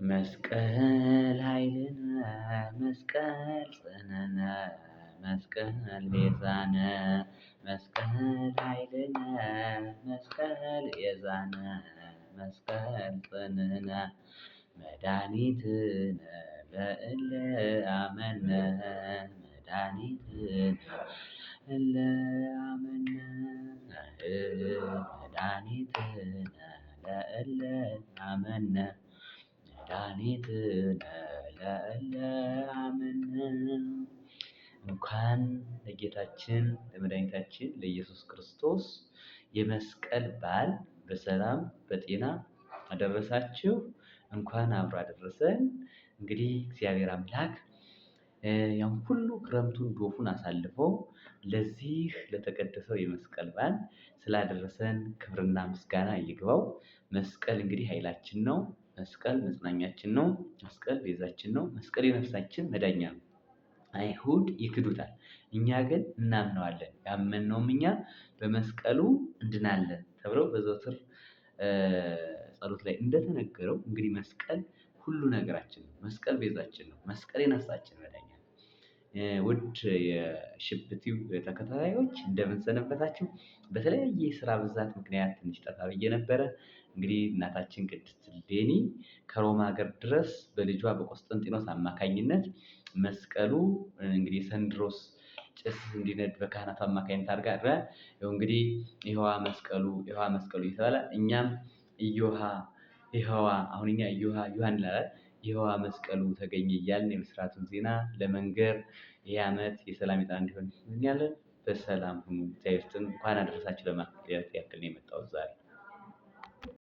መስቀል ኃይልነ መስቀል ጽንዕነ መስቀል ቤዛነ መስቀል ኃይልነ መስቀል ቤዛነ መስቀል ጽንዕነ መድኃኒትነ ለእለ አመነ መድኃኒትነ ለእለ አመነ መድኃኒትነ ለእለ አመነ መድኃኒትነ ለእለ አመነ። እንኳን ለጌታችን ለመድኃኒታችን ለኢየሱስ ክርስቶስ የመስቀል በዓል በሰላም በጤና አደረሳችሁ። እንኳን አብሮ አደረሰን። እንግዲህ እግዚአብሔር አምላክ ያን ሁሉ ክረምቱን ዶፉን አሳልፎ ለዚህ ለተቀደሰው የመስቀል በዓል ስላደረሰን ክብርና ምስጋና ይግባው። መስቀል እንግዲህ ኃይላችን ነው። መስቀል መጽናኛችን ነው። መስቀል ቤዛችን ነው። መስቀል የነፍሳችን መዳኛ ነው። አይሁድ ይክዱታል፣ እኛ ግን እናምነዋለን። ያመንነውም እኛ በመስቀሉ እንድናለን ተብለው በዘወትር ጸሎት ላይ እንደተነገረው እንግዲህ መስቀል ሁሉ ነገራችን ነው። መስቀል ቤዛችን ነው። መስቀል የነፍሳችን መዳኛ ነው። ውድ የሽብቲው ተከታታዮች እንደምን ሰነበታችሁ? በተለያየ የስራ ብዛት ምክንያት ትንሽ ጠፋ ብዬ ነበረ። እንግዲህ እናታችን ቅድስት እሌኒ ከሮማ ሀገር ድረስ በልጇ በቆስጠንጢኖስ አማካኝነት መስቀሉ እንግዲህ ሰንድሮስ ጭስ እንዲነድ በካህናቱ አማካኝነት አድርጋ ይኸው እንግዲህ ይኸዋ መስቀሉ እየተባለ እኛም እዮሃ ይኸዋ አሁን እኛ እዮሃ እንላለን። ይኸዋ መስቀሉ ተገኘ እያልን የምስራቱን ዜና ለመንገር ይህ ዓመት የሰላም የጤና እንዲሆን እንመኛለን። በሰላም ሁኑ። እግዚአብሔር ይስጥልን። እንኳን አደረሳችሁ ለማለት ያክል ነው የመጣሁት ዛሬ።